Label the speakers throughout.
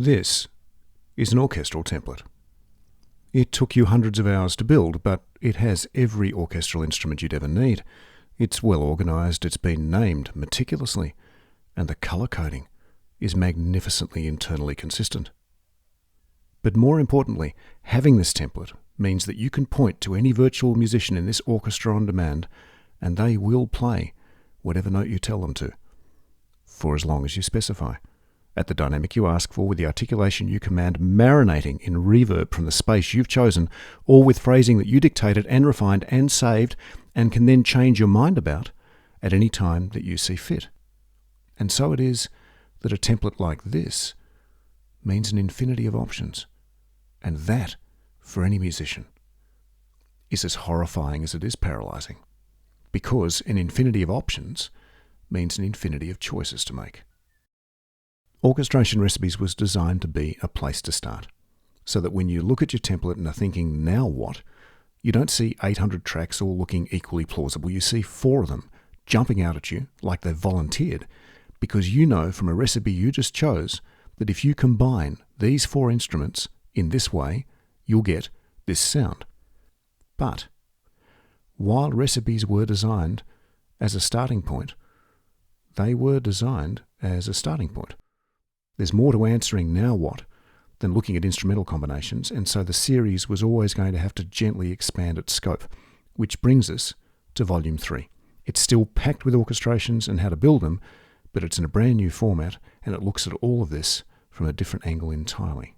Speaker 1: This is an orchestral template. It took you hundreds of hours to build, but it has every orchestral instrument you'd ever need. It's well organised, it's been named meticulously, and the colour coding is magnificently internally consistent. But more importantly, having this template means that you can point to any virtual musician in this orchestra on demand, and they will play whatever note you tell them to, for as long as you specify, at the dynamic you ask for, with the articulation you command marinating in reverb from the space you've chosen, or with phrasing that you dictated and refined and saved and can then change your mind about at any time that you see fit. And so it is that a template like this means an infinity of options. And that, for any musician, is as horrifying as it is paralysing. Because an infinity of options means an infinity of choices to make. Orchestration Recipes was designed to be a place to start, so that when you look at your template and are thinking, now what? You don't see 800 tracks all looking equally plausible. You see 4 of them jumping out at you like they've volunteered, because you know from a recipe you just chose that if you combine these 4 instruments in this way, you'll get this sound. But while recipes were designed as a starting point, they were designed as a starting point. There's more to answering now what than looking at instrumental combinations, and so the series was always going to have to gently expand its scope, which brings us to Volume 3. It's still packed with orchestrations and how to build them, but it's in a brand new format, and it looks at all of this from a different angle entirely.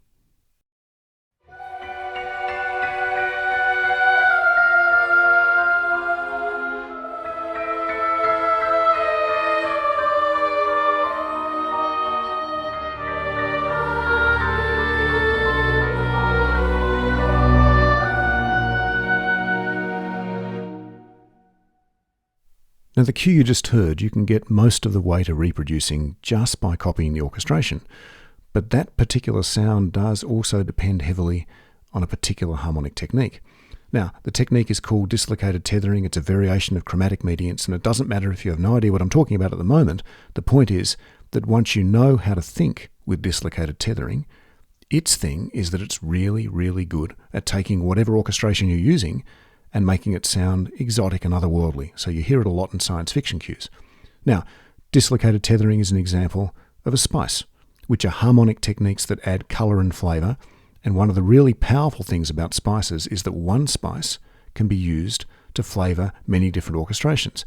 Speaker 1: Now, the cue you just heard, you can get most of the way to reproducing just by copying the orchestration, but that particular sound does also depend heavily on a particular harmonic technique. Now, the technique is called dislocated tethering. It's a variation of chromatic mediants, and it doesn't matter if you have no idea what I'm talking about at the moment. The point is that once you know how to think with dislocated tethering, its thing is that it's really, really good at taking whatever orchestration you're using and making it sound exotic and otherworldly. So you hear it a lot in science fiction cues. Now, dislocated tethering is an example of a spice, which are harmonic techniques that add colour and flavour. And one of the really powerful things about spices is that one spice can be used to flavour many different orchestrations.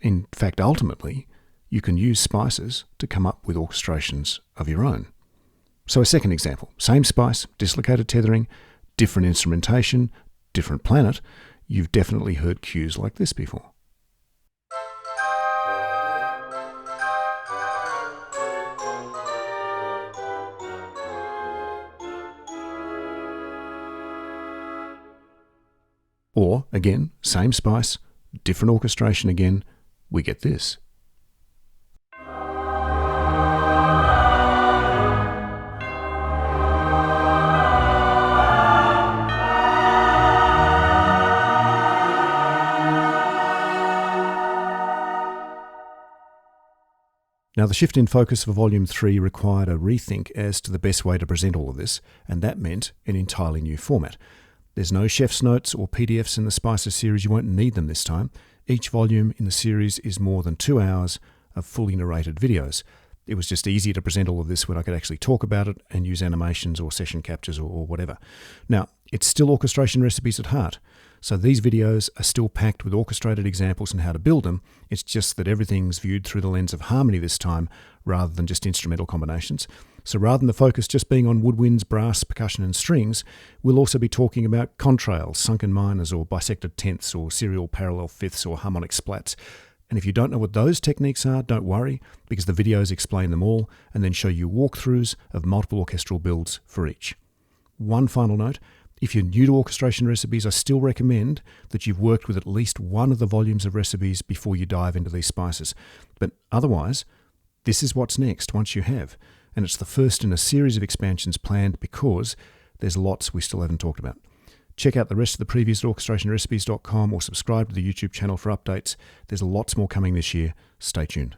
Speaker 1: In fact, ultimately, you can use spices to come up with orchestrations of your own. So a second example, same spice, dislocated tethering, different instrumentation, different planet. You've definitely heard cues like this before. Or, again, same spice, different orchestration again, we get this. Now, the shift in focus for Volume 3 required a rethink as to the best way to present all of this, and that meant an entirely new format. There's no chef's notes or PDFs in the Spices series. You won't need them this time. Each volume in the series is more than 2 hours of fully narrated videos. It was just easier to present all of this when I could actually talk about it and use animations or session captures or whatever. Now, it's still orchestration recipes at heart. So these videos are still packed with orchestrated examples on how to build them. It's just that everything's viewed through the lens of harmony this time rather than just instrumental combinations. So rather than the focus just being on woodwinds, brass, percussion and strings, we'll also be talking about contrails, sunken minors or bisected tenths or serial parallel fifths or harmonic splats. And if you don't know what those techniques are, don't worry, because the videos explain them all and then show you walkthroughs of multiple orchestral builds for each. One final note. If you're new to orchestration recipes, I still recommend that you've worked with at least one of the volumes of recipes before you dive into these spices. But otherwise, this is what's next once you have. And it's the first in a series of expansions planned because there's lots we still haven't talked about. Check out the rest of the previous at orchestrationrecipes.com or subscribe to the YouTube channel for updates. There's lots more coming this year. Stay tuned.